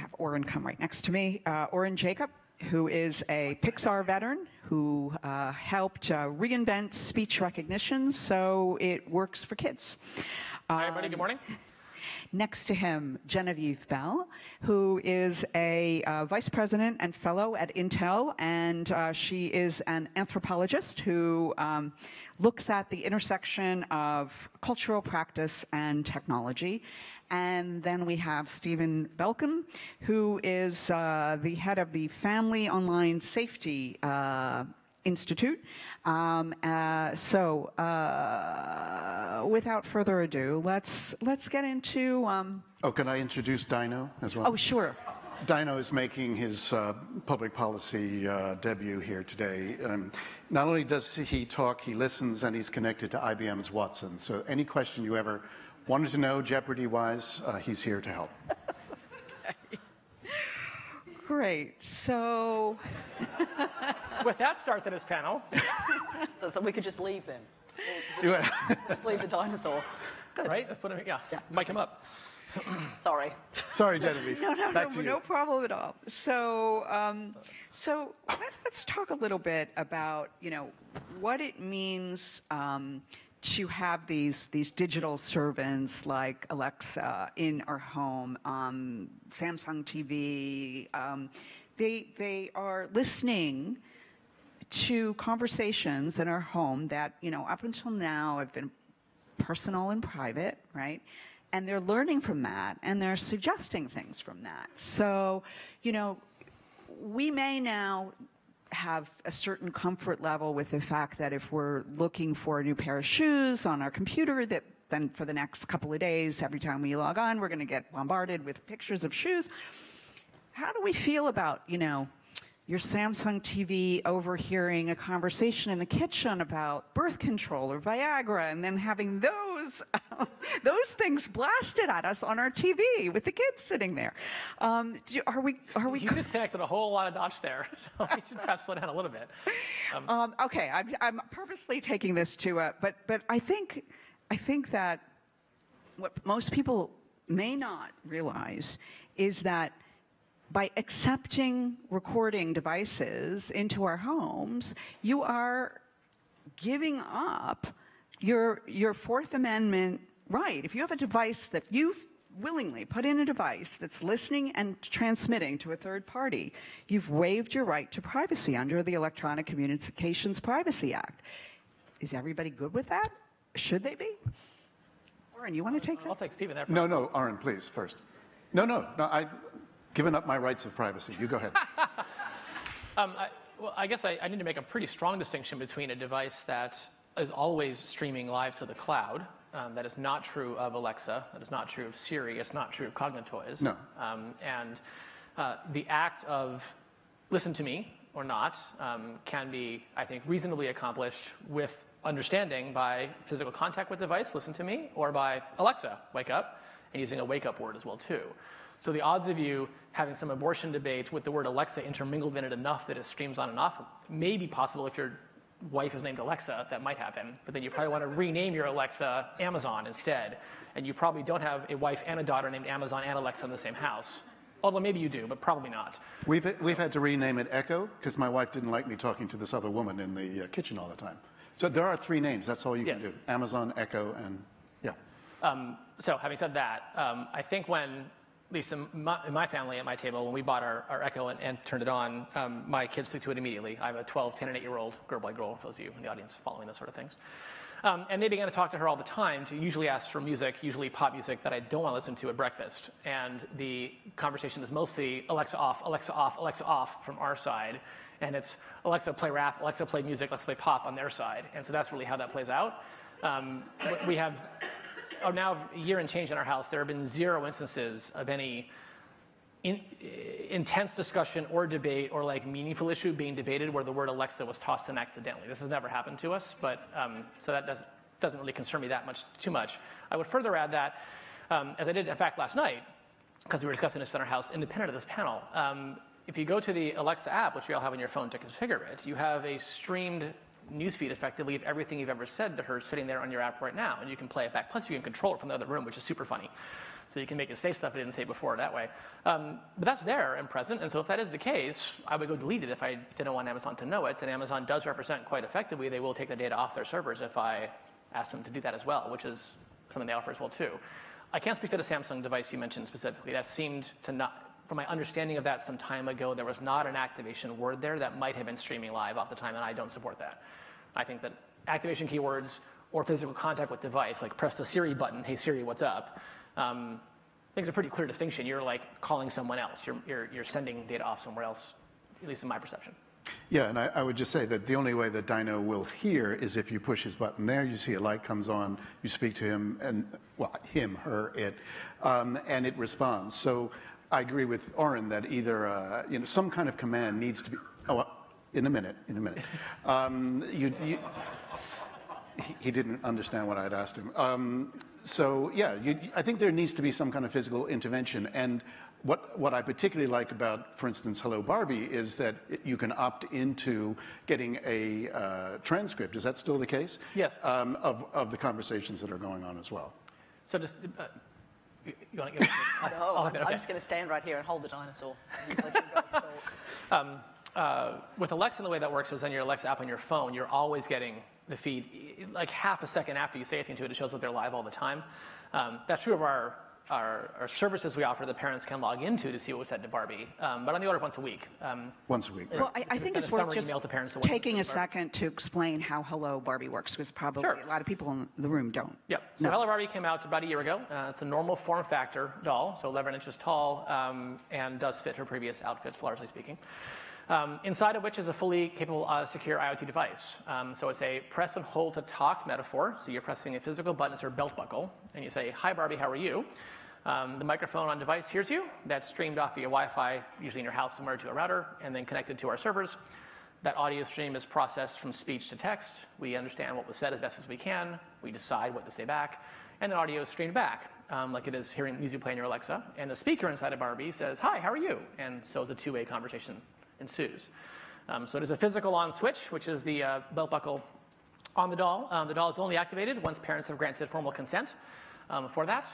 have Oren come right next to me. Oren Jacob, who is a Pixar veteran who helped reinvent speech recognition so it works for kids. Hi, everybody. Good morning. Next to him, Genevieve Bell, who is a vice president and fellow at Intel, and she is an anthropologist who looks at the intersection of cultural practice and technology. And then we have Stephen Belkin, who is the head of the Family Online Safety Institute. Without further ado, let's get into. Oh, can I introduce Dino as well? Oh, sure. Dino is making his public policy debut here today. Not only does he talk, he listens, and he's connected to IBM's Watson. So any question you ever wanted to know, Jeopardy-wise, he's here to help. Okay. Great. So. With that start to this panel. So we could just leave then. Just leave the dinosaur. Good. Right? Put him, yeah. Mic him up. Sorry. Sorry, Genevieve. No problem at all. So, let's talk a little bit about what it means to have these digital servants like Alexa in our home, Samsung TV. They are listening to conversations in our home that up until now have been personal and private, right? And they're learning from that, and they're suggesting things from that. So, we may now have a certain comfort level with the fact that if we're looking for a new pair of shoes on our computer, that then for the next couple of days, every time we log on, we're going to get bombarded with pictures of shoes. How do we feel about, your Samsung TV overhearing a conversation in the kitchen about birth control or Viagra, and then having those things blasted at us on our TV with the kids sitting there? Are we? You just connected a whole lot of dots there, so we should perhaps slow down a little bit. Okay, I'm purposely taking this to but I think that what most people may not realize is that by accepting recording devices into our homes, you are giving up your Fourth Amendment right. If you have a device that you've willingly put in a device that's listening and transmitting to a third party, you've waived your right to privacy under the Electronic Communications Privacy Act. Is everybody good with that? Should they be? Oren, you want to take that? I'll take Stephen there. No, Oren, please, first. No, I've given up my rights of privacy. You go ahead. Well, I guess I need to make a pretty strong distinction between a device that is always streaming live to the cloud. That is not true of Alexa. That is not true of Siri. It's not true of Cognitoys. No. The act of listen to me or not can be, I think, reasonably accomplished with understanding by physical contact with the device, listen to me, or by Alexa, wake up, and using a wake up word as well, too. So the odds of you having some abortion debate with the word Alexa intermingled in it enough that it streams on and off may be possible if your wife is named Alexa. That might happen. But then you probably want to rename your Alexa Amazon instead. And you probably don't have a wife and a daughter named Amazon and Alexa in the same house. Although maybe you do, but probably not. We've had to rename it Echo because my wife didn't like me talking to this other woman in the kitchen all the time. So there are 3 names. That's all you can do. Amazon, Echo, and yeah. So having said that, I think when, at least in my family at my table, when we bought our Echo and turned it on, my kids took to it immediately. I have a 12, 10, and 8-year-old girl by girl, for those of you in the audience following those sort of things. And they began to talk to her all the time to usually ask for music, usually pop music that I don't want to listen to at breakfast. And the conversation is mostly Alexa off, Alexa off, Alexa off from our side. And it's Alexa play rap, Alexa play music, let's play pop on their side. And so that's really how that plays out. We have now a year and change in our house. There have been 0 instances of any intense discussion or debate or like meaningful issue being debated where the word Alexa was tossed in accidentally. This has never happened to us, but so that doesn't really concern me that much, too much. I would further add that, as I did in fact last night, because we were discussing this in our house, independent of this panel, if you go to the Alexa app, which you all have on your phone to configure it, you have a streamed newsfeed effectively of everything you've ever said to her sitting there on your app right now, and you can play it back. Plus, you can control it from the other room, which is super funny. So you can make it say stuff it didn't say before that way. But that's there and present, and so if that is the case, I would go delete it if I didn't want Amazon to know it, and Amazon does represent quite effectively. They will take the data off their servers if I ask them to do that as well, which is something they offer as well too. I can't speak to the Samsung device you mentioned specifically. That seemed to not, from my understanding of that some time ago, there was not an activation word there that might have been streaming live off the time, and I don't support that. I think that activation keywords or physical contact with device, like press the Siri button, hey Siri, what's up? I think it's a pretty clear distinction. You're like calling someone else. You're sending data off somewhere else, at least in my perception. Yeah, and I would just say that the only way that Dino will hear is if you push his button there, you see a light comes on, you speak to him, and, well, him, her, it, and it responds. So I agree with Oren that either, you know, some kind of command needs to be, in a minute. He didn't understand what I had asked him. So yeah, I think there needs to be some kind of physical intervention. And what I particularly like about, for instance, Hello Barbie, is that you can opt into getting a transcript. Is that still the case? Yes. Of the conversations that are going on as well. So just, you want to give it? No, Okay. I'm just going to stand right here and hold the dinosaur. And let you guys talk. With Alexa, the way that works is on your Alexa app on your phone, you're always getting the feed. Like half a second after you say anything to it, it shows that they're live all the time. That's true of our services we offer that parents can log into to see what was said to Barbie, but on the order of once a week. Once a week. Well, I think it's worth just to taking a second to explain how Hello Barbie works, because probably a lot of people in the room don't. Yep. So Hello Barbie came out about a year ago. It's a normal form factor doll, so 11 inches tall, and does fit her previous outfits, largely speaking. Inside of which is a fully capable, secure IoT device. So it's a press and hold to talk metaphor. So you're pressing a physical button, it's her belt buckle, and you say, "Hi Barbie, how are you?" The microphone on device hears you. That's streamed off via Wi-Fi, usually in your house somewhere, to a router, and then connected to our servers. That audio stream is processed from speech to text. We understand what was said as best as we can. We decide what to say back, and the audio is streamed back, like it is hearing music play in your Alexa. And the speaker inside of Barbie says, "Hi, how are you?" And so is a two-way conversation ensues. So it is a physical on switch, which is the belt buckle on the doll. The doll is only activated once parents have granted formal consent for that,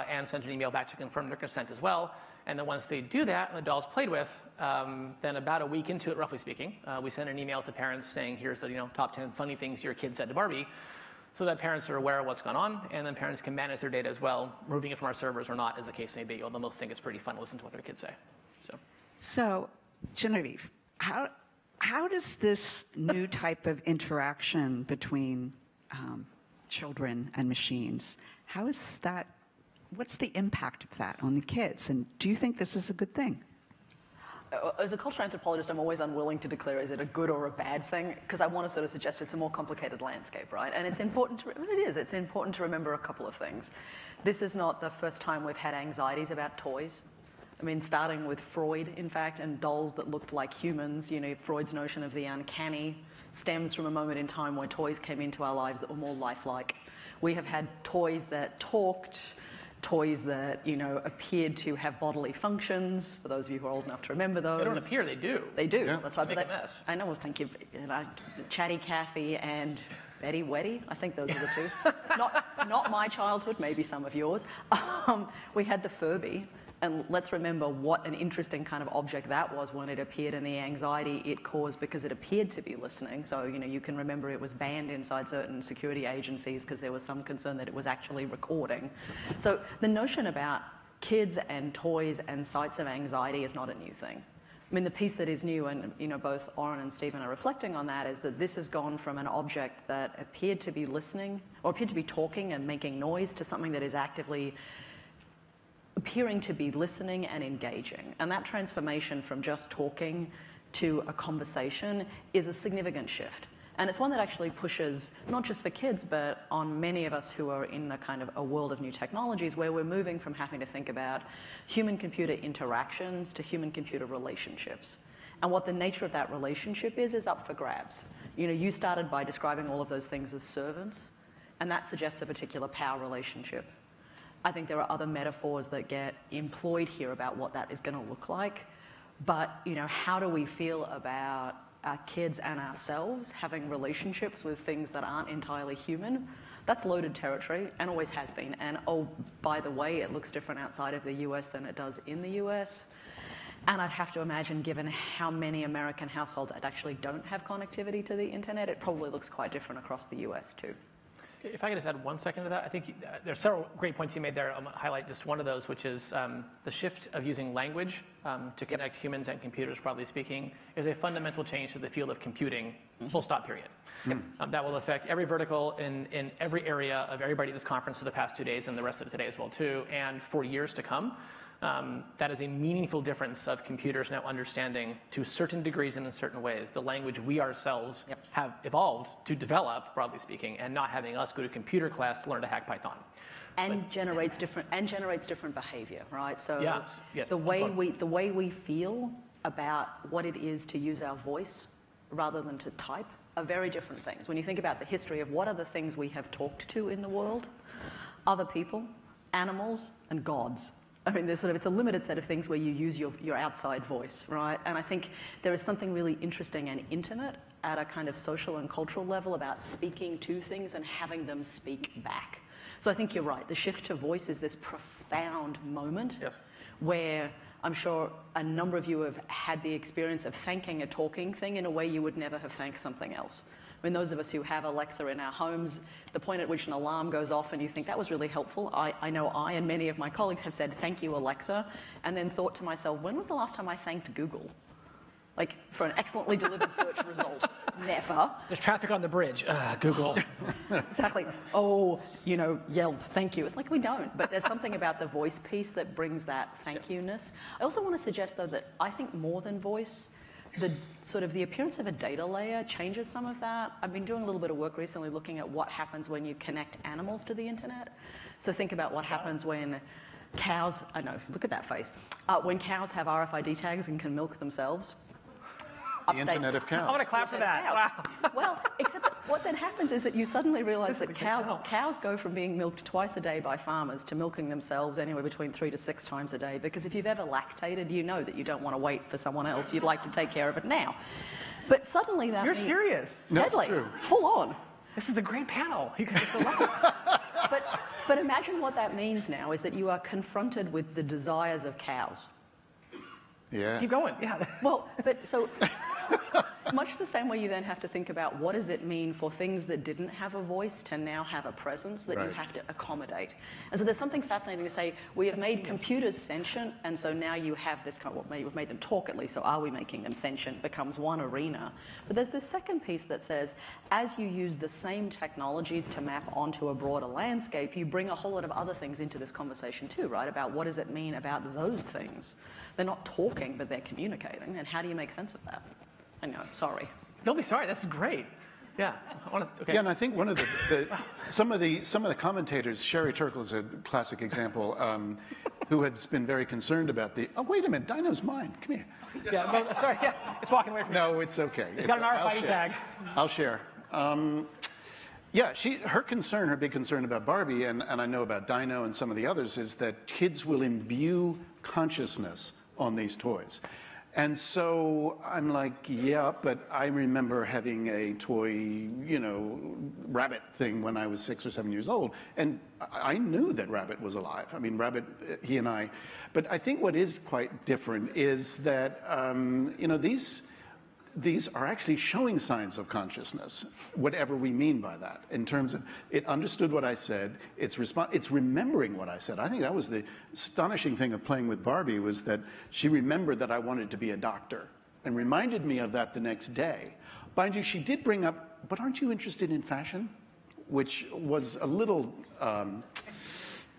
and sent an email back to confirm their consent as well. And then once they do that and the doll's played with, then about a week into it, roughly speaking, we send an email to parents saying, here's the top 10 funny things your kid said to Barbie, so that parents are aware of what's gone on, and then parents can manage their data as well, removing it from our servers or not, as the case may be, although most think it's pretty fun to listen to what their kids say. So Genevieve, how does this new type of interaction between children and machines, what's the impact of that on the kids? And do you think this is a good thing? As a cultural anthropologist, I'm always unwilling to declare is it a good or a bad thing, because I want to sort of suggest it's a more complicated landscape, right? And it's important it's important to remember a couple of things. This is not the first time we've had anxieties about toys. I mean, starting with Freud, in fact, and dolls that looked like humans. Freud's notion of the uncanny stems from a moment in time where toys came into our lives that were more lifelike. We have had toys that talked, toys that, appeared to have bodily functions, for those of you who are old enough to remember those. They don't appear, they do. They do, yeah. That's right. Make a mess. I know, well, thank you. Chatty Cathy and Betty Weddy, I think those are the two. not my childhood, maybe some of yours. We had the Furby. And let's remember what an interesting kind of object that was when it appeared, and the anxiety it caused because it appeared to be listening. So, you can remember it was banned inside certain security agencies because there was some concern that it was actually recording. So the notion about kids and toys and sites of anxiety is not a new thing. I mean, the piece that is new, and both Oren and Stephen are reflecting on that, is that this has gone from an object that appeared to be listening, or appeared to be talking and making noise, to something that is actively appearing to be listening and engaging. And that transformation from just talking to a conversation is a significant shift. And it's one that actually pushes, not just for kids, but on many of us who are in the kind of a world of new technologies, where we're moving from having to think about human-computer interactions to human-computer relationships. And what the nature of that relationship is up for grabs. You started by describing all of those things as servants, and that suggests a particular power relationship. I think there are other metaphors that get employed here about what that is going to look like. But, how do we feel about our kids and ourselves having relationships with things that aren't entirely human? That's loaded territory and always has been. And oh, by the way, it looks different outside of the US than it does in the US. And I'd have to imagine, given how many American households actually don't have connectivity to the internet, it probably looks quite different across the US too. If I could just add 1 second to that, I think there are several great points you made there. I'll highlight just one of those, which is the shift of using language to connect humans and computers, broadly speaking, is a fundamental change to the field of computing, full stop, period. That will affect every vertical in every area of everybody at this conference for the past 2 days and the rest of today as well, too, and for years to come. That is a meaningful difference of computers now understanding, to certain degrees and in certain ways, the language we ourselves have evolved to develop, broadly speaking, and not having us go to computer class to learn to hack Python. And generates different behavior, right? So yes, the way we feel about what it is to use our voice rather than to type are very different things. When you think about the history of what are the things we have talked to in the world, other people, animals, and gods. I mean, it's a limited set of things where you use your outside voice, right? And I think there is something really interesting and intimate at a kind of social and cultural level about speaking to things and having them speak back. So I think you're right. The shift to voice is this profound moment where I'm sure a number of you have had the experience of thanking a talking thing in a way you would never have thanked something else. I mean, those of us who have Alexa in our homes, the point at which an alarm goes off and you think that was really helpful. I know I and many of my colleagues have said, thank you, Alexa, and then thought to myself, when was the last time I thanked Google? Like, for an excellently delivered search result. Never. There's traffic on the bridge. Google. Exactly. Oh, Yelp, thank you. It's like we don't, but there's something about the voice piece that brings that thank you-ness. I also want to suggest, though, that I think more than voice, the appearance of a data layer changes some of that. I've been doing a little bit of work recently looking at what happens when you connect animals to the internet. So think about what happens when cows, I know, look at that face, when cows have RFID tags and can milk themselves. The Internet of Cows. I want to clap for that. Wow. Well, except that what then happens is that you suddenly realize that cows go from being milked twice a day by farmers to milking themselves anywhere between 3 to 6 times a day. Because if you've ever lactated, you know that you don't want to wait for someone else. You'd like to take care of it now. But suddenly that You're means serious? No, deadly, it's true. full on. This is a great panel. You guys are so lucky. But imagine what that means now is that you are confronted with the desires of cows. Yeah. Keep going. Yeah. Well, but so much the same way you then have to think about what does it mean for things that didn't have a voice to now have a presence that you have to accommodate. And so there's something fascinating to say, we have made computers sentient, and so now you have this kind of, we've made them talk at least, so are we making them sentient becomes one arena. But there's this second piece that says, as you use the same technologies to map onto a broader landscape, you bring a whole lot of other things into this conversation too, right? About what does it mean about those things? They're not talking, but they're communicating, and how do you make sense of that? I know, sorry. Don't be sorry. This is great. Yeah. Okay. Yeah, and I think one of some of the commentators, Sherry Turkle is a classic example, who has been very concerned about the. Oh, wait a minute, Dino's mine. Come here. Yeah. No, sorry. Yeah. It's walking away from me. No, it's okay. It's got an RFID tag. I'll share. Yeah, her big concern about Barbie, and I know about Dino and some of the others, is that kids will imbue consciousness on these toys. And so I'm like, yeah, but I remember having a toy, rabbit thing when I was 6 or 7 years old. And I knew that Rabbit was alive. I mean, Rabbit, he and I. But I think what is quite different is that, these are actually showing signs of consciousness, whatever we mean by that, in terms of it understood what I said, it's remembering what I said. I think that was the astonishing thing of playing with Barbie, was that she remembered that I wanted to be a doctor and reminded me of that the next day. Mind you, she did bring up, but aren't you interested in fashion? Which was a little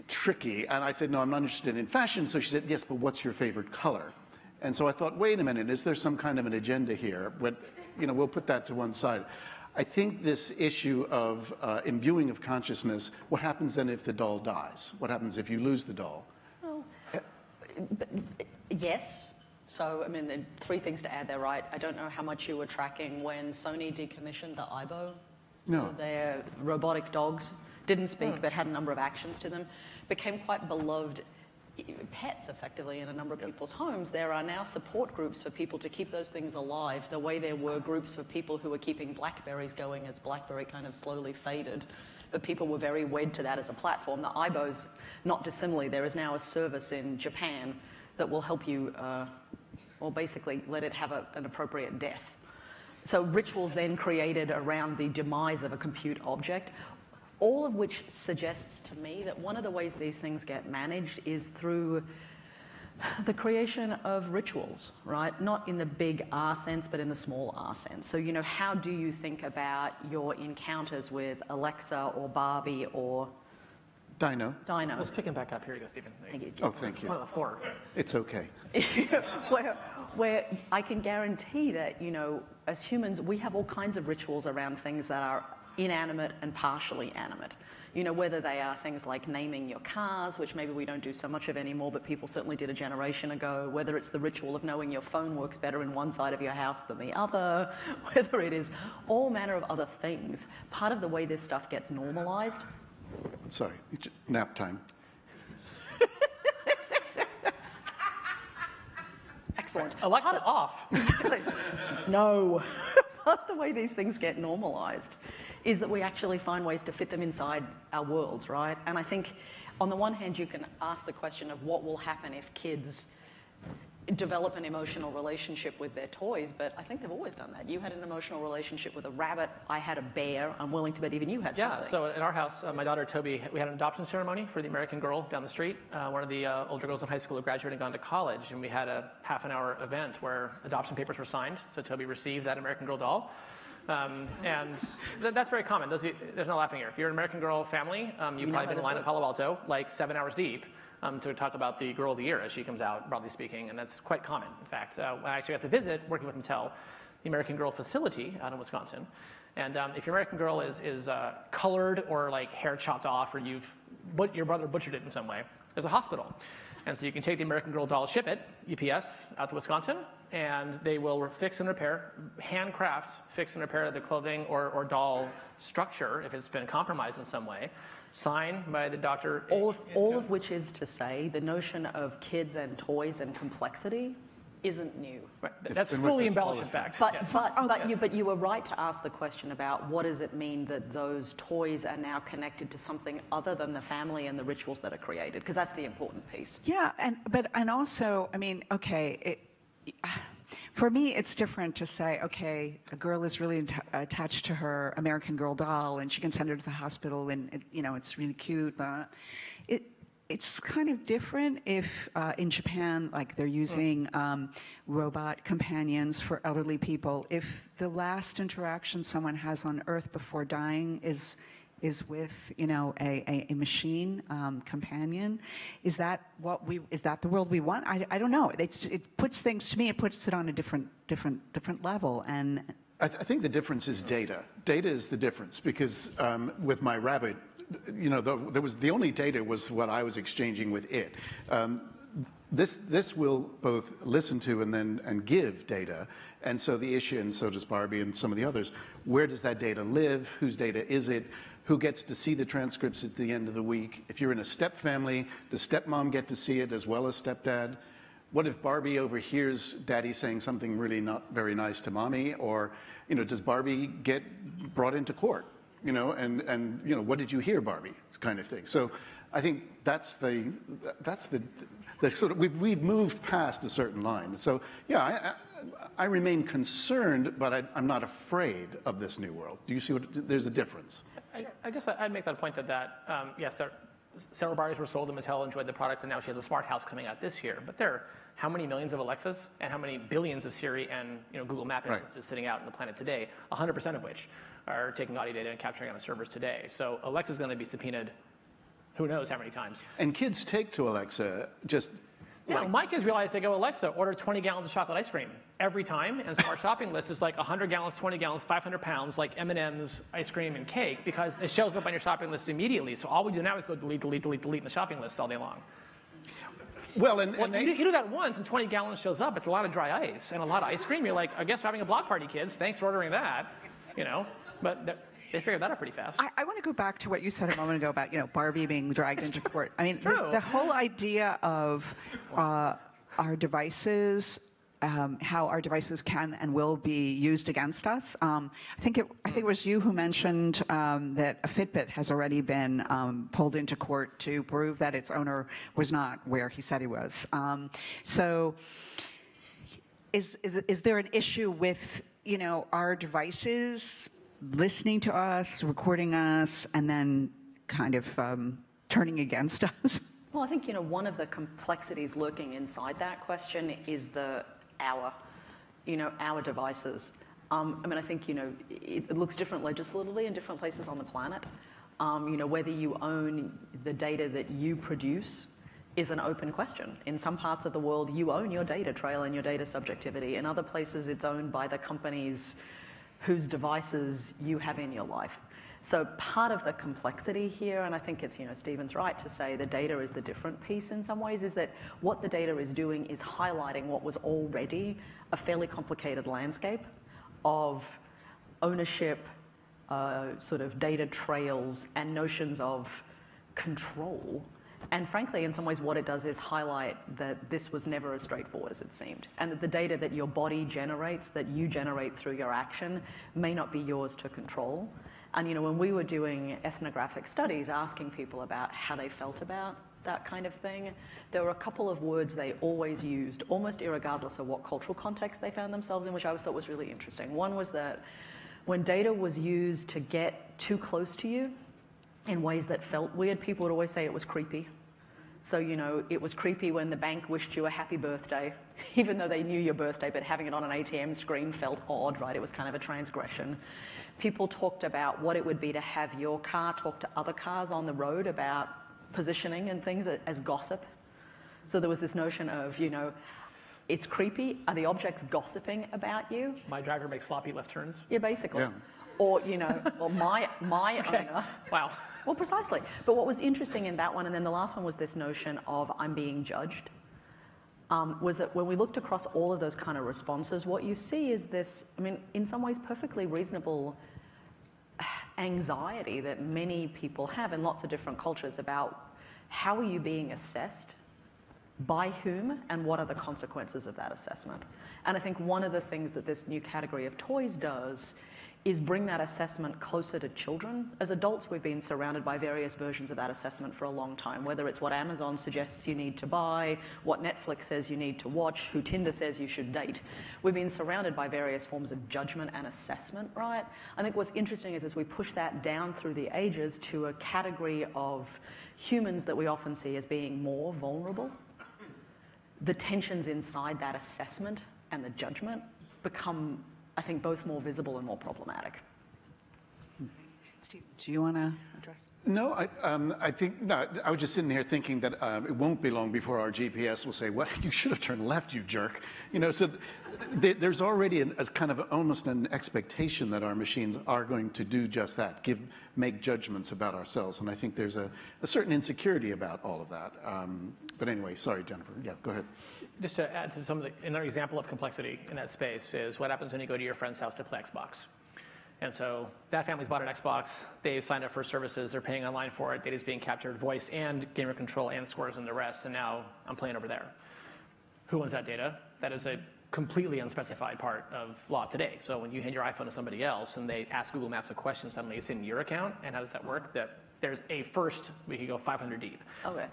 tricky. And I said, no, I'm not interested in fashion. So she said, yes, but what's your favorite color? And so I thought, wait a minute, is there some kind of an agenda here? But, we'll put that to one side. I think this issue of imbuing of consciousness, what happens then if the doll dies? What happens if you lose the doll? Well, yes. So, I mean, there are 3 things to add there, right? I don't know how much you were tracking when Sony decommissioned the Aibo. So their robotic dogs didn't speak, but had a number of actions to them. Became quite beloved pets effectively in a number of people's homes, there are now support groups for people to keep those things alive, the way there were groups for people who were keeping Blackberries going as Blackberry kind of slowly faded. But people were very wed to that as a platform. The iBos, not dissimilarly, there is now a service in Japan that will help you, or basically let it have an appropriate death. So rituals then created around the demise of a compute object, all of which suggests to me that one of the ways these things get managed is through the creation of rituals, right? Not in the big R sense, but in the small R sense. So, how do you think about your encounters with Alexa or Barbie or Dino. Let's pick him back up. Here you go, Stephen. Thank you. Oh, thank you. On the floor. It's okay. where I can guarantee that, as humans, we have all kinds of rituals around things that are inanimate and partially animate. Whether they are things like naming your cars, which maybe we don't do so much of anymore, but people certainly did a generation ago, whether it's the ritual of knowing your phone works better in one side of your house than the other, whether it is all manner of other things. Part of the way this stuff gets normalized. Sorry, nap time. Excellent. Alexa, off. No. Part of the way these things get normalized is that we actually find ways to fit them inside our worlds, right? And I think on the one hand, you can ask the question of what will happen if kids develop an emotional relationship with their toys, but I think they've always done that. You had an emotional relationship with a rabbit. I had a bear. I'm willing to bet even you had something. Yeah, so in our house, my daughter Toby, we had an adoption ceremony for the American girl down the street. One of the older girls in high school who graduated and gone to college, and we had a half-an-hour event where adoption papers were signed, so Toby received that American Girl doll. And that's very common. There's no laughing here. If you're an American Girl family, you've probably been in line in Palo Alto, like 7 hours deep, to talk about the Girl of the Year as she comes out, broadly speaking, and that's quite common, in fact. I actually got to visit, working with Mattel, the American Girl facility out in Wisconsin. And if your American Girl is colored or like hair chopped off, or your brother butchered it in some way, there's a hospital. And so you can take the American Girl doll, ship it, UPS, out to Wisconsin, and they will fix and repair, handcraft, fix and repair the clothing or doll structure if it's been compromised in some way, signed by the doctor. All of which is to say the notion of kids and toys and complexity isn't new. Right. That's fully embellished, in fact. But you were right to ask the question about what does it mean that those toys are now connected to something other than the family and the rituals that are created, because that's the important piece. Yeah, and also, I mean, okay, for me, it's different to say, okay, a girl is really attached to her American Girl doll, and she can send her to the hospital, and it's really cute. It's kind of different if in Japan, like they're using robot companions for elderly people. If the last interaction someone has on Earth before dying is with a machine companion, is that the world we want? I don't know. It puts things, to me, it puts it on a different level. And I think the difference is data. Data is the difference, because with my rabbit, the only data was what I was exchanging with it. This will both listen to and give data, and so the issue, and so does Barbie and some of the others. Where does that data live? Whose data is it? Who gets to see the transcripts at the end of the week? If you're in a step family, does stepmom get to see it as well as stepdad? What if Barbie overhears Daddy saying something really not very nice to Mommy? Or does Barbie get brought into court? And what did you hear, Barbie? Kind of thing. So I think that's the sort of, we've moved past a certain line. So yeah, I remain concerned, but I'm not afraid of this new world. Do you see there's a difference? I guess I'd make that point that yes, several Barbies were sold and Mattel enjoyed the product, and now she has a smart house coming out this year. But there are how many millions of Alexas and how many billions of Siri and Google Map instances sitting out on the planet today, 100% of which are taking audio data and capturing on the servers today. So Alexa's going to be subpoenaed who knows how many times. And kids take to Alexa just... my kids realize they go, Alexa, order 20 gallons of chocolate ice cream every time, and so our shopping list is like 100 gallons, 20 gallons, 500 pounds, like M&M's, ice cream, and cake, because it shows up on your shopping list immediately. So all we do now is go delete, delete, delete, delete in the shopping list all day long. Well, you do that once, and 20 gallons shows up. It's a lot of dry ice and a lot of ice cream. You're like, I guess we're having a block party, kids. Thanks for ordering that. But They figured that out pretty fast. I want to go back to what you said a moment ago about, Barbie being dragged into court. I mean, True. the whole idea of our devices, how our devices can and will be used against us. I think it was you who mentioned that a Fitbit has already been pulled into court to prove that its owner was not where he said he was. So, is there an issue with our devices listening to us, recording us, and then kind of turning against us? Well, I think, one of the complexities lurking inside that question is our devices. I think, it looks different legislatively in different places on the planet. Whether you own the data that you produce is an open question. In some parts of the world, you own your data trail and your data subjectivity. In other places, it's owned by the companies whose devices you have in your life. So part of the complexity here, and I think it's, Stephen's right to say the data is the different piece in some ways, is that what the data is doing is highlighting what was already a fairly complicated landscape of ownership, sort of data trails, and notions of control. And frankly, in some ways, what it does is highlight that this was never as straightforward as it seemed, and that the data that your body generates, that you generate through your action, may not be yours to control. And when we were doing ethnographic studies, asking people about how they felt about that kind of thing, there were a couple of words they always used, almost irregardless of what cultural context they found themselves in, which I always thought was really interesting. One was that when data was used to get too close to you in ways that felt weird, people would always say it was creepy. So, it was creepy when the bank wished you a happy birthday, even though they knew your birthday, but having it on an ATM screen felt odd, right? It was kind of a transgression. People talked about what it would be to have your car talk to other cars on the road about positioning and things as gossip. So there was this notion of, it's creepy. Are the objects gossiping about you? My driver makes sloppy left turns. Yeah, basically. Yeah. Or, well, my owner. Wow. Well, precisely. But what was interesting in that one, and then the last one was this notion of I'm being judged, was that when we looked across all of those kind of responses, what you see is this, in some ways perfectly reasonable anxiety that many people have in lots of different cultures about how are you being assessed, by whom, and what are the consequences of that assessment. And I think one of the things that this new category of toys does is bring that assessment closer to children. As adults, we've been surrounded by various versions of that assessment for a long time, whether it's what Amazon suggests you need to buy, what Netflix says you need to watch, who Tinder says you should date. We've been surrounded by various forms of judgment and assessment, right? I think what's interesting is as we push that down through the ages to a category of humans that we often see as being more vulnerable, the tensions inside that assessment and the judgment become, I think, both more visible and more problematic. Steve, do you want to address? No, I think, no, I was just sitting here thinking that it won't be long before our GPS will say, well, you should have turned left, you jerk. So there's already a kind of almost an expectation that our machines are going to do just that, make judgments about ourselves. And I think there's a certain insecurity about all of that. But anyway, sorry, Jennifer. Yeah, go ahead. Just to add to some of another example of complexity in that space is what happens when you go to your friend's house to play Xbox. And so that family's bought an Xbox, they've signed up for services, they're paying online for it, data's being captured, voice and gamer control and scores and the rest, and now I'm playing over there. Who owns that data? That is a completely unspecified part of law today. So when you hand your iPhone to somebody else and they ask Google Maps a question, suddenly it's in your account, and how does that work? That there's a first, we could go 500 deep,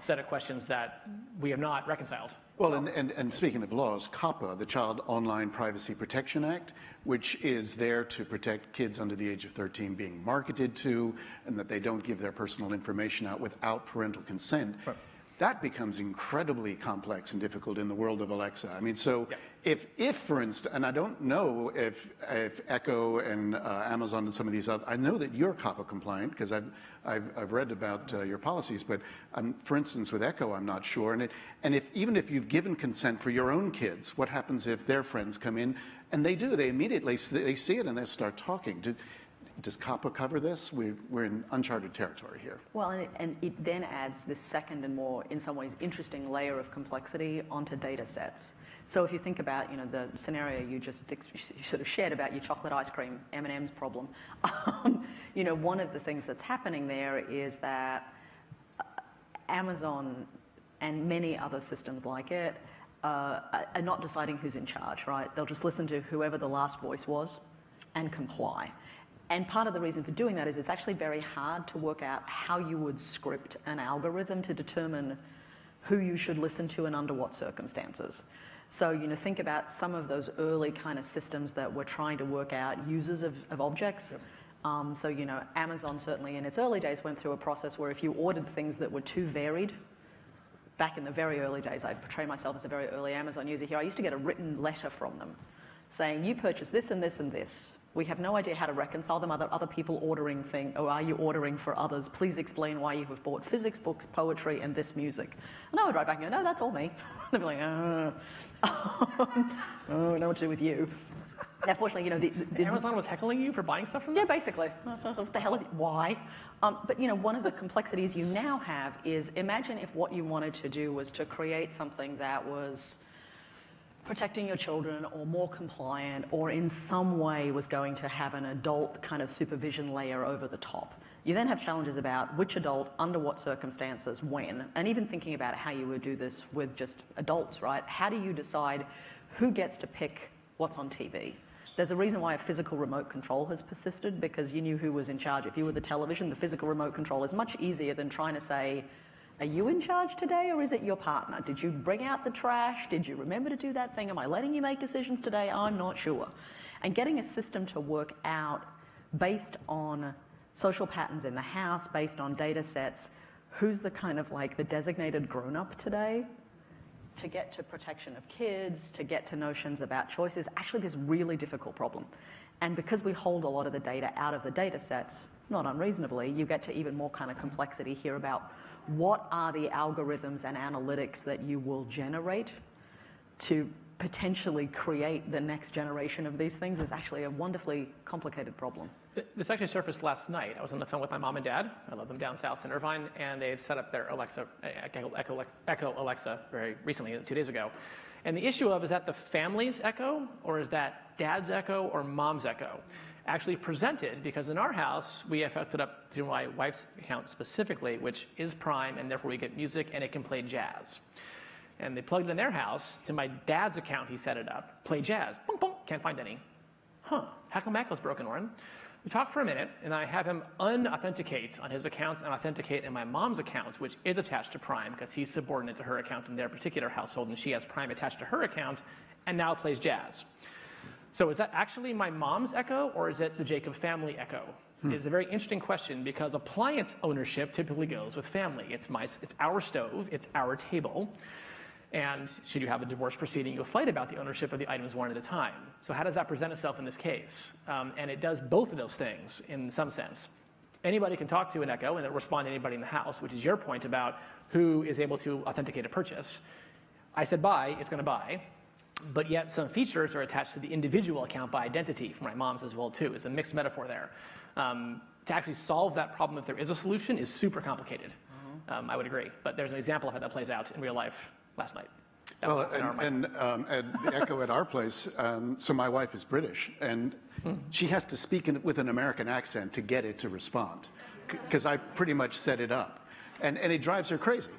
set of questions that we have not reconciled. Well, and speaking of laws, COPPA, the Child Online Privacy Protection Act, which is there to protect kids under the age of 13 being marketed to, and that they don't give their personal information out without parental consent. Right. That becomes incredibly complex and difficult in the world of Alexa. So if for instance, and I don't know if Echo and Amazon and some of these other, I know that you're COPPA compliant because I've read about your policies, but for instance with Echo, I'm not sure. And even if you've given consent for your own kids, what happens if their friends come in and they immediately they see it and they start talking? Does COPPA cover this? We're in uncharted territory here. Well, and it then adds this second and more, in some ways, interesting layer of complexity onto data sets. So if you think about, the scenario you sort of shared about your chocolate ice cream M&M's problem, one of the things that's happening there is that Amazon and many other systems like it are not deciding who's in charge, right? They'll just listen to whoever the last voice was and comply. And part of the reason for doing that is it's actually very hard to work out how you would script an algorithm to determine who you should listen to and under what circumstances. So, think about some of those early kind of systems that were trying to work out users of objects. Yep. So, Amazon certainly in its early days went through a process where if you ordered things that were too varied, back in the very early days, I portray myself as a very early Amazon user here, I used to get a written letter from them saying, you purchased this and this and this. We have no idea how to reconcile them. Are there other people ordering things, or are you ordering for others? Please explain why you have bought physics books, poetry, and this music. And I would write back and go, no, that's all me. They'd be like, oh, know what to do with you. Now, fortunately, Amazon was heckling you for buying stuff from them? Yeah, basically. What the hell is it? Why? But one of the complexities you now have is, imagine if what you wanted to do was to create something that was protecting your children or more compliant or in some way was going to have an adult kind of supervision layer over the top. You then have challenges about which adult, under what circumstances, when, and even thinking about how you would do this with just adults, right? How do you decide who gets to pick what's on TV? There's a reason why a physical remote control has persisted, because you knew who was in charge. If you were the television, the physical remote control is much easier than trying to say, are you in charge today, or is it your partner? Did you bring out the trash? Did you remember to do that thing? Am I letting you make decisions today? I'm not sure. And getting a system to work out based on social patterns in the house, based on data sets, who's the kind of like the designated grown-up today, to get to protection of kids, to get to notions about choices, actually this really difficult problem. And because we hold a lot of the data out of the data sets, not unreasonably, you get to even more kind of complexity here about what are the algorithms and analytics that you will generate to potentially create the next generation of these things is actually a wonderfully complicated problem. This actually surfaced last night. I was on the phone with my mom and dad. I love them down south in Irvine, and they had set up their Echo Alexa very recently, 2 days ago. And the issue is that the family's Echo, or is that dad's Echo or mom's Echo? Actually presented, because in our house, we have hooked it up to my wife's account specifically, which is Prime, and therefore we get music, and it can play jazz. And they plugged it in their house to my dad's account. He set it up, play jazz. Boom, boom, can't find any. Hackle-mackle's broken, Warren. We talked for a minute, and I have him unauthenticate on his account and authenticate in my mom's account, which is attached to Prime, because he's subordinate to her account in their particular household, and she has Prime attached to her account, and now plays jazz. So is that actually my mom's Echo, or is it the Jacob family Echo? It's a very interesting question, because appliance ownership typically goes with family. It's our stove, it's our table. And should you have a divorce proceeding, you'll fight about the ownership of the items one at a time. So how does that present itself in this case? And it does both of those things in some sense. Anybody can talk to an Echo and it'll respond to anybody in the house, which is your point about who is able to authenticate a purchase. I said buy, it's going to buy. But yet some features are attached to the individual account by identity for my mom's as well too. It's a mixed metaphor there. To actually solve that problem, if there is a solution, is super complicated. I would agree. But there's an example of how that plays out in real life last night. Well, and the Echo at our place, so my wife is British, and she has to speak with an American accent to get it to respond, because I pretty much set it up. And it drives her crazy,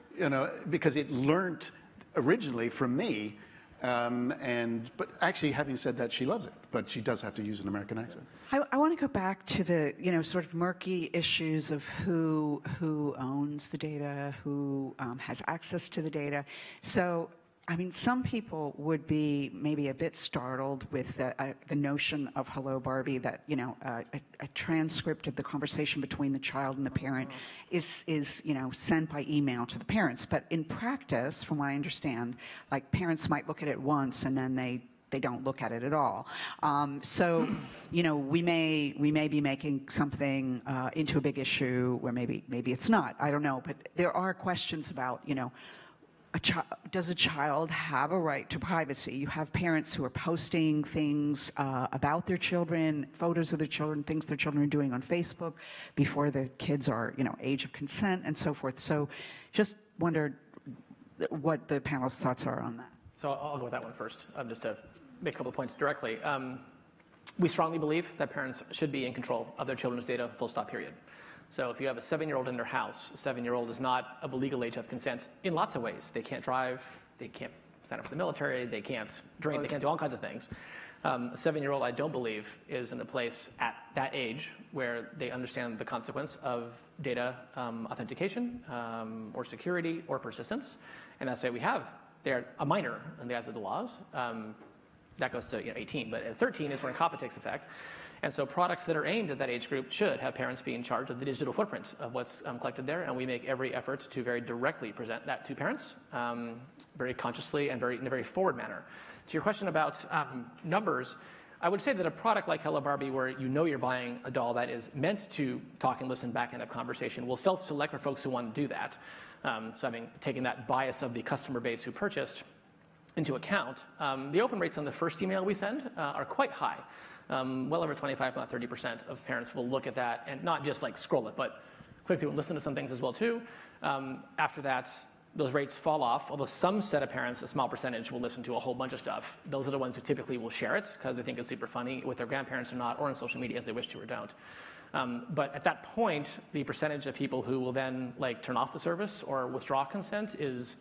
because it learned originally from me. But actually, having said that, she loves it, but she does have to use an American accent. I want to go back to the, sort of murky issues of who owns the data, who has access to the data. So, I mean, some people would be maybe a bit startled with the notion of Hello Barbie, that, a transcript of the conversation between the child and the parent is sent by email to the parents. But in practice, from what I understand, like parents might look at it once and then they don't look at it at all. So, we may be making something into a big issue where maybe it's not. I don't know. But there are questions about, does a child have a right to privacy? You have parents who are posting things about their children, photos of their children, things their children are doing on Facebook before the kids are, age of consent and so forth. So just wondered what the panel's thoughts are on that. So I'll go with that one first, just to make a couple of points directly. We strongly believe that parents should be in control of their children's data, full stop, period. So if you have a 7-year-old in their house, a 7-year-old is not of a legal age of consent in lots of ways. They can't drive, they can't sign up for the military, they can't drink, they can't do all kinds of things. A 7-year-old, I don't believe, is in a place at that age where they understand the consequence of data authentication or security or persistence. And that's why we have, they're a minor in the eyes of the laws. That goes to 18, but at 13 is when COPPA takes effect. And so products that are aimed at that age group should have parents be in charge of the digital footprint of what's collected there, and we make every effort to very directly present that to parents, very consciously and in a very forward manner. To your question about numbers, I would say that a product like Hello Barbie, where you know you're buying a doll that is meant to talk and listen back and have conversation, will self-select for folks who want to do that. So having taken that bias of the customer base who purchased into account, the open rates on the first email we send are quite high. Well over 25, not 30% of parents will look at that and not just like scroll it, but click through and listen to some things as well too. After that, those rates fall off, although some set of parents, a small percentage, will listen to a whole bunch of stuff. Those are the ones who typically will share it because they think it's super funny with their grandparents or not, or on social media as they wish to or don't. But at that point, the percentage of people who will then like turn off the service or withdraw consent is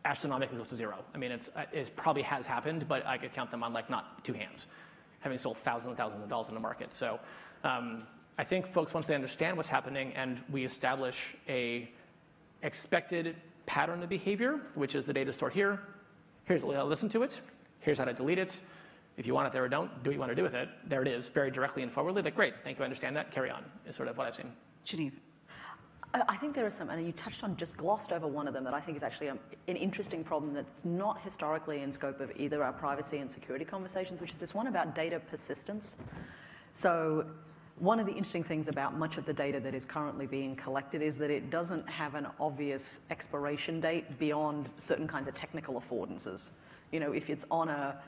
astronomically close to zero. I mean, it probably has happened, but I could count them on like not 2 hands, having sold thousands and thousands of dolls in the market. So I think folks, once they understand what's happening and we establish a expected pattern of behavior, which is the data stored here, here's how to listen to it, here's how to delete it. If you want it there or don't, do what you want to do with it. There it is, very directly and forwardly. Like, great, thank you, I understand that, carry on, is sort of what I've seen. Janine. I think there are some, and you touched on, just glossed over one of them that I think is actually an interesting problem that's not historically in scope of either our privacy and security conversations, which is this one about data persistence. So one of the interesting things about much of the data that is currently being collected is that it doesn't have an obvious expiration date beyond certain kinds of technical affordances. You know, if it's on a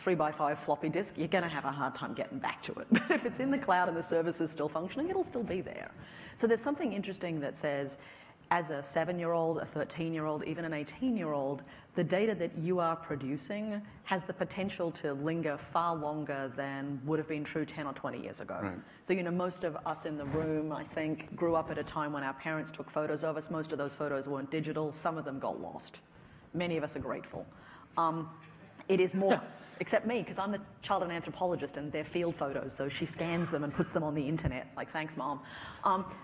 3x5 floppy disk, you're going to have a hard time getting back to it. But if it's in the cloud and the service is still functioning, it'll still be there. So there's something interesting that says, as a 7-year-old, a 13-year-old, even an 18-year-old, the data that you are producing has the potential to linger far longer than would have been true 10 or 20 years ago. Right. So, you know, most of us in the room, I think, grew up at a time when our parents took photos of us. Most of those photos weren't digital. Some of them got lost. Many of us are grateful. It is more, except me, because I'm the child and anthropologist and they're field photos, so she scans them and puts them on the internet, like, thanks, Mom.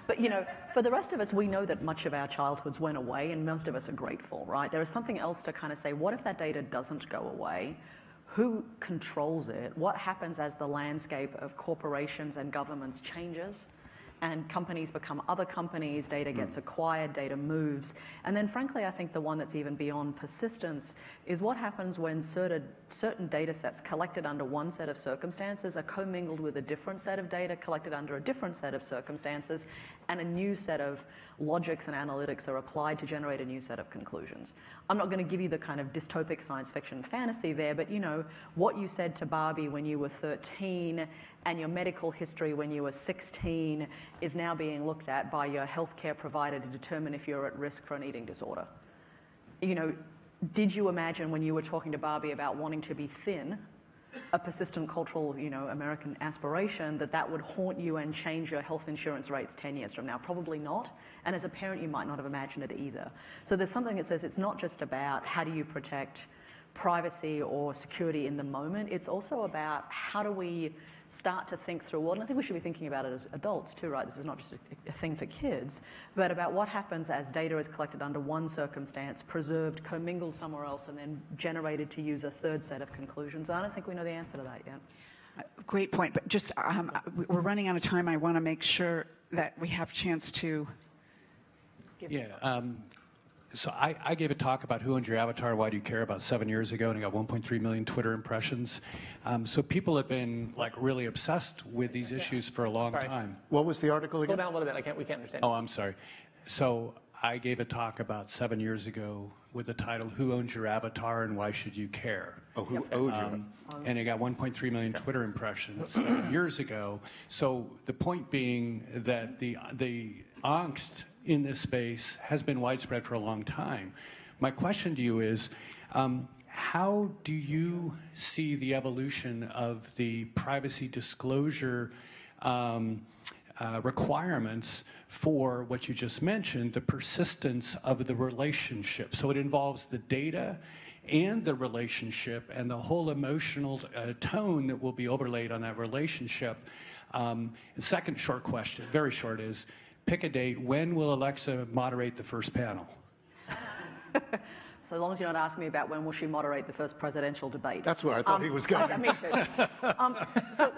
But, you know, for the rest of us, we know that much of our childhoods went away and most of us are grateful, right? There is something else to kind of say, what if that data doesn't go away? Who controls it? What happens as the landscape of corporations and governments changes? And companies become other companies, data gets acquired, data moves. And then frankly, I think the one that's even beyond persistence is what happens when certain data sets collected under one set of circumstances are commingled with a different set of data collected under a different set of circumstances, and a new set of logics and analytics are applied to generate a new set of conclusions. I'm not going to give you the kind of dystopic science fiction fantasy there, but you know, what you said to Barbie when you were 13 and your medical history when you were 16 is now being looked at by your healthcare provider to determine if you're at risk for an eating disorder. You know, did you imagine when you were talking to Barbie about wanting to be thin, a persistent cultural, you know, American aspiration, that would haunt you and change your health insurance rates 10 years from now? Probably not. And as a parent, you might not have imagined it either. So there's something that says it's not just about how do you protect privacy or security in the moment. It's also about how do we start to think through, well, and I think we should be thinking about it as adults too, right? This is not just a thing for kids, but about what happens as data is collected under one circumstance, preserved, commingled somewhere else, and then generated to use a third set of conclusions. I don't think we know the answer to that yet. Great point, but just we're running out of time. I want to make sure that we have a chance to. So I gave a talk about who owns your avatar, why do you care, about 7 years ago, and I got 1.3 million Twitter impressions. So people have been like really obsessed with these issues for a long time. What was the article Slow again? down a little bit, we can't understand. Oh, I'm sorry. So I gave a talk about 7 years ago with the title, Who Owns Your Avatar and Why Should You Care? Oh, who owed you? And it got 1.3 million Twitter impressions 7 years ago. So the point being that the angst in this space has been widespread for a long time. My question to you is, How do you see the evolution of the privacy disclosure requirements for what you just mentioned, the persistence of the relationship? So it involves the data and the relationship and the whole emotional tone that will be overlaid on that relationship. And second short question, very short, is pick a date. When will Alexa moderate the first panel? So as long as you're not asking me about when will she moderate the first presidential debate. That's where I thought he was going. Me too.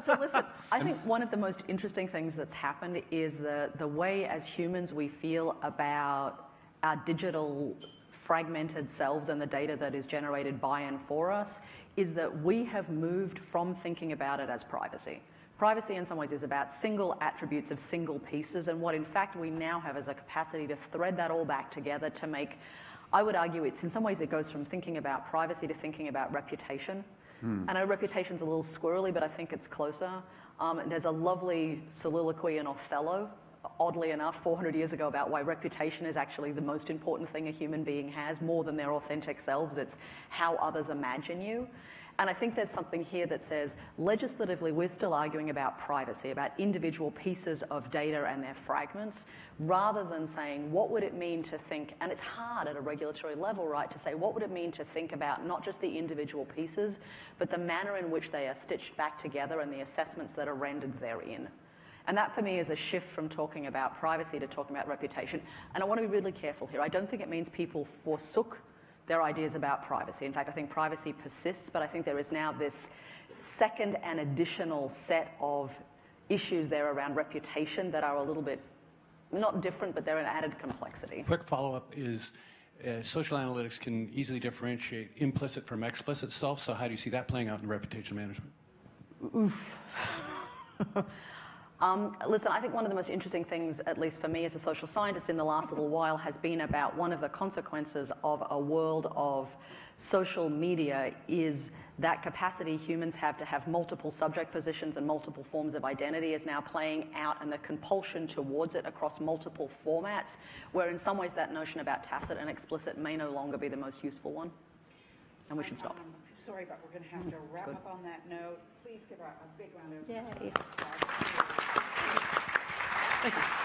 So listen, I think one of the most interesting things that's happened is the way as humans we feel about our digital fragmented selves and the data that is generated by and for us is that we have moved from thinking about it as privacy. Privacy in some ways is about single attributes of single pieces, and what in fact we now have is a capacity to thread that all back together to make, I would argue it's in some ways it goes from thinking about privacy to thinking about reputation. I know reputation's a little squirrely, but I think it's closer. There's a lovely soliloquy in Othello, oddly enough, 400 years ago, about why reputation is actually the most important thing a human being has, more than their authentic selves. It's how others imagine you. And I think there's something here that says, legislatively, we're still arguing about privacy, about individual pieces of data and their fragments, rather than saying, what would it mean to think, and it's hard at a regulatory level, right, to say, what would it mean to think about not just the individual pieces, but the manner in which they are stitched back together and the assessments that are rendered therein. And that, for me, is a shift from talking about privacy to talking about reputation. And I want to be really careful here. I don't think it means people forsook their ideas about privacy. In fact, I think privacy persists, but I think there is now this second and additional set of issues there around reputation that are a little bit, not different, but they're an added complexity. Quick follow-up is social analytics can easily differentiate implicit from explicit self, so how do you see that playing out in reputation management? Oof. Listen, I think one of the most interesting things, at least for me as a social scientist in the last little while, has been about one of the consequences of a world of social media is that capacity humans have to have multiple subject positions and multiple forms of identity is now playing out, and the compulsion towards it across multiple formats, where in some ways that notion about tacit and explicit may no longer be the most useful one. And we should stop. Sorry, but we're going to have to wrap up on that note. Please give a big round of applause. Yay. Thank you.